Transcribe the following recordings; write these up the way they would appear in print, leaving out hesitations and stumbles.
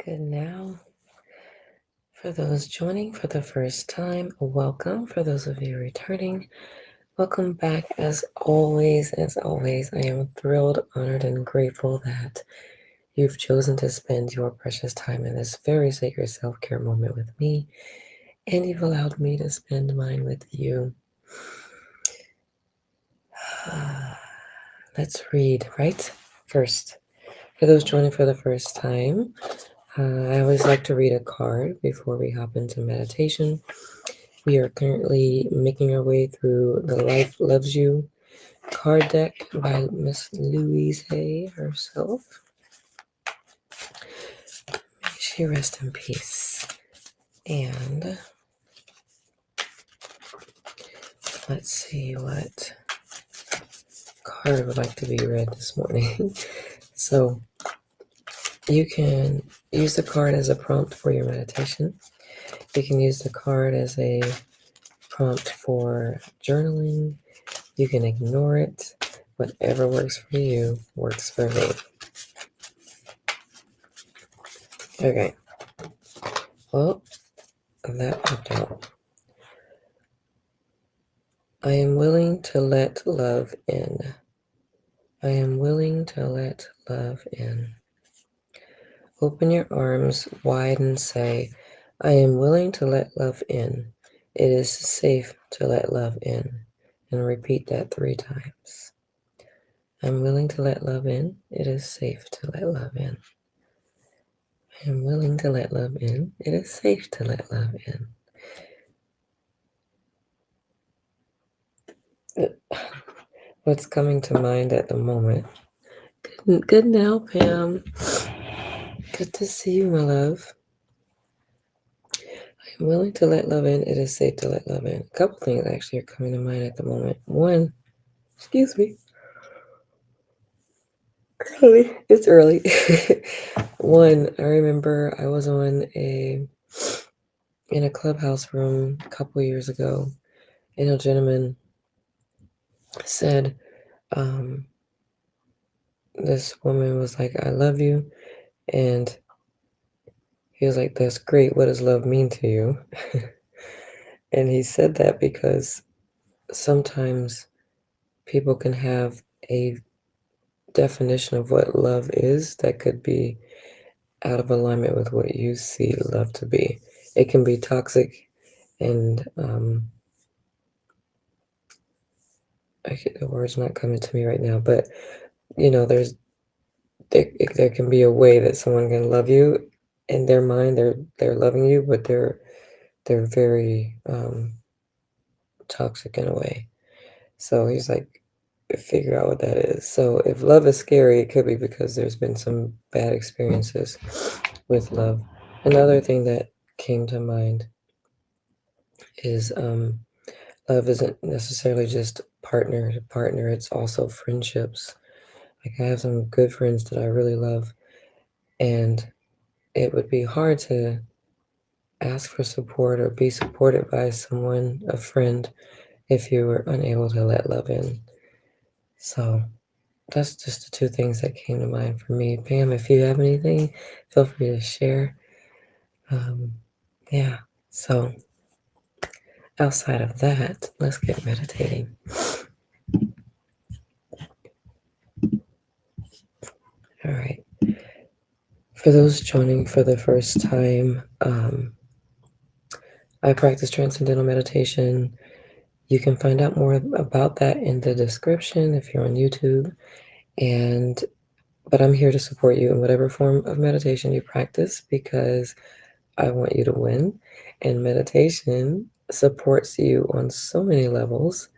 Good now. For those joining for the first time, welcome. For those of you returning, welcome back. As always, I am thrilled, honored, and grateful that you've chosen to spend your precious time in this very sacred self-care moment with me, and you've allowed me to spend mine with you. Let's read, right? First, for those joining for the first time, I always like to read a card before we hop into meditation. We are currently making our way through the Life Loves You card deck by Miss Louise Hay herself. May she rest in peace. And let's see what card would like to be read this morning. So you can use the card as a prompt for your meditation. You can use the card as a prompt for journaling. You can ignore it. Whatever works for you works for me. Okay. Well, that popped out. I am willing to let love in. I am willing to let love in. Open your arms wide and say, I am willing to let love in. It is safe to let love in. And repeat that 3 times. I'm willing to let love in. It is safe to let love in. I am willing to let love in. It is safe to let love in. What's coming to mind at the moment? Good now, Pam. Good to see you, my love. I'm willing to let love in. It is safe to let love in. A couple things actually are coming to mind at the moment. One, excuse me. It's early. One, I remember I was in a clubhouse room a couple years ago, and a gentleman said, this woman was like, I love you. And he was like, that's great. What does love mean to you? And he said that because sometimes people can have a definition of what love is that could be out of alignment with what you see love to be. It can be toxic, and the word's not coming to me right now, but there can be a way that someone can love you in their mind. They're loving you, but they're very toxic in a way. So he's like, figure out what that is. So if love is scary, it could be because there's been some bad experiences with love. Another thing that came to mind is love isn't necessarily just partner to partner, it's also friendships. Like, I have some good friends that I really love, and it would be hard to ask for support or be supported by someone, a friend, if you were unable to let love in. So that's just the 2 things that came to mind for me. Pam, if you have anything, feel free to share. Yeah, so outside of that, let's get meditating. All right. For those joining for the first time, I practice transcendental meditation. You can find out more about that in the description if you're on YouTube. But I'm here to support you in whatever form of meditation you practice, because I want you to win. And meditation supports you on so many levels,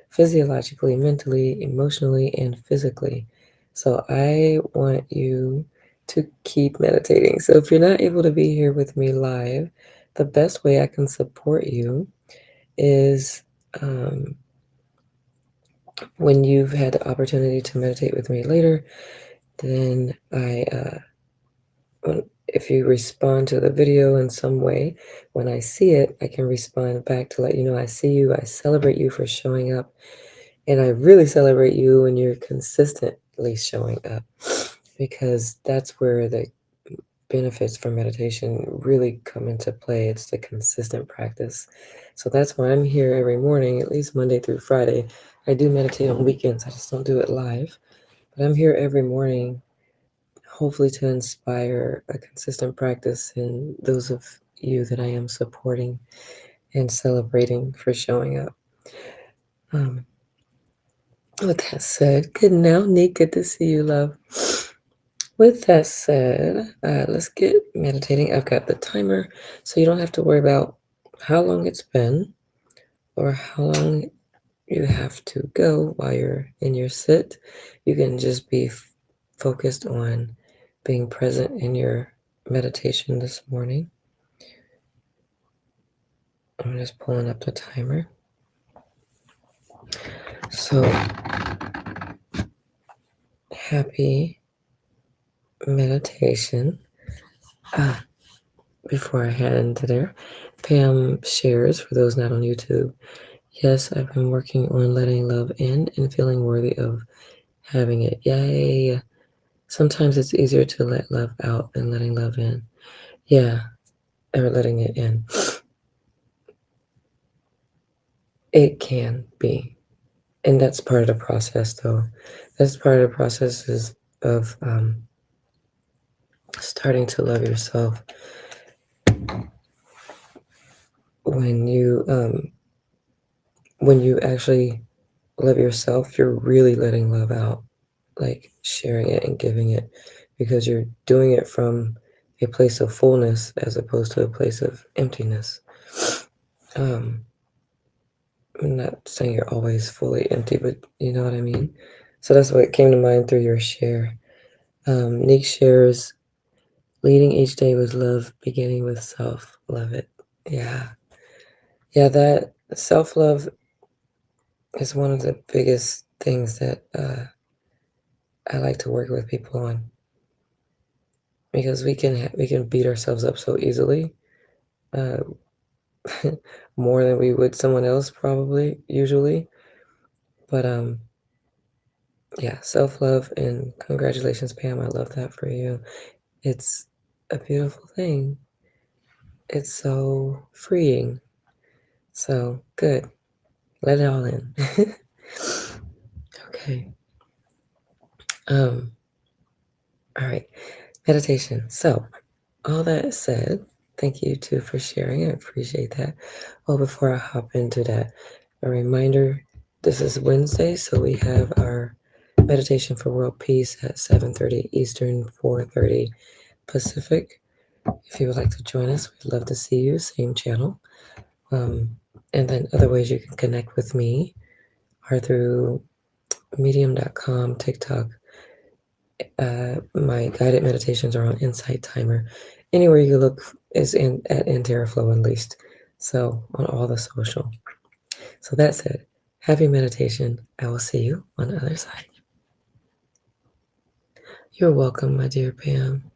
physiologically, mentally, emotionally, and physically. So I want you to keep meditating. So if you're not able to be here with me live, the best way I can support you is when you've had the opportunity to meditate with me later, then if you respond to the video in some way, when I see it, I can respond back to let you know I see you. I celebrate you for showing up. And I really celebrate you when you're consistently showing up, because that's where the benefits from meditation really come into play. It's the consistent practice. So that's why I'm here every morning, at least Monday through Friday. I do meditate on weekends, I just don't do it live. But I'm here every morning, hopefully to inspire a consistent practice in those of you that I am supporting and celebrating for showing up. Um, with that said, good now, Nick. Good to see you, love. With that said, let's get meditating. I've got the timer, so you don't have to worry about how long it's been or how long you have to go while you're in your sit. You can just be focused on being present in your meditation this morning. I'm just pulling up the timer. So, happy meditation. Ah, before I head into there, Pam shares, for those not on YouTube, yes, I've been working on letting love in and feeling worthy of having it. Yay. Sometimes it's easier to let love out than letting love in. Yeah, or letting it in. It can be. And that's part of the process, though. That's part of the process is of starting to love yourself. When you actually love yourself, you're really letting love out, like sharing it and giving it, because you're doing it from a place of fullness as opposed to a place of emptiness. Um, I'm not saying you're always fully empty, but you know what I mean? So that's what came to mind through your share. Nick shares, leading each day with love, beginning with self. Love it. Yeah. Yeah, that self love is one of the biggest things that I like to work with people on, because we can beat ourselves up so easily, uh, more than we would someone else probably usually. But yeah, self love, and congratulations, Pam. I love that for you. It's a beautiful thing. It's so freeing. So good. Let it all in. Okay. Um. All right. Meditation. So all that said, thank you too for sharing. I appreciate that. Well, before I hop into that, a reminder, this is Wednesday, so we have our meditation for world peace at 7:30 Eastern, 4:30 Pacific. If you would like to join us, we'd love to see you. Same channel. Um, and then other ways you can connect with me are through medium.com, TikTok. My guided meditations are on Insight Timer. Anywhere you look is in at InterraFlow Unleashed. So on all the social. So that said, happy meditation. I will see you on the other side. You're welcome, my dear Pam.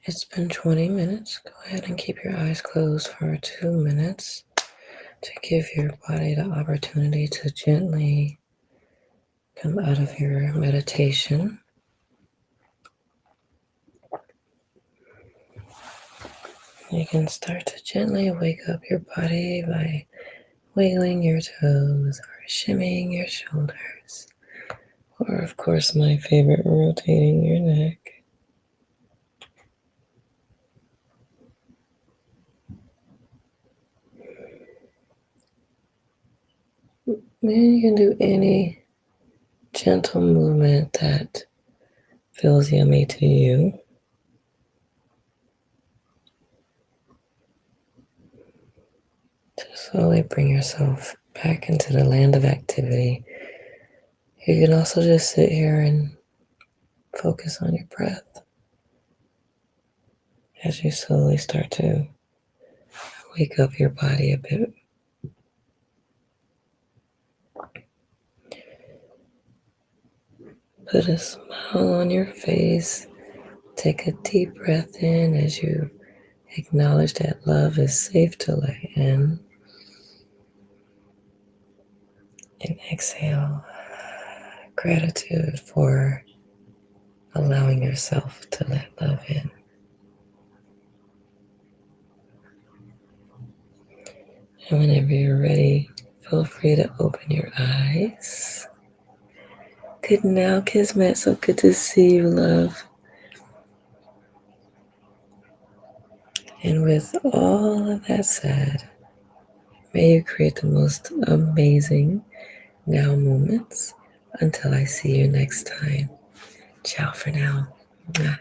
It's been 20 minutes. Go ahead and keep your eyes closed for 2 minutes to give your body the opportunity to gently come out of your meditation. You can start to gently wake up your body by wiggling your toes or shimmying your shoulders. Or, of course, my favorite, rotating your neck. And you can do any gentle movement that feels yummy to you. To slowly bring yourself back into the land of activity. You can also just sit here and focus on your breath as you slowly start to wake up your body a bit. Put a smile on your face. Take a deep breath in as you acknowledge that love is safe to let in. And exhale gratitude for allowing yourself to let love in. And whenever you're ready, feel free to open your eyes. Good now, Kismet. So good to see you, love. And with all of that said, may you create the most amazing now moments until I see you next time. Ciao for now. Mwah.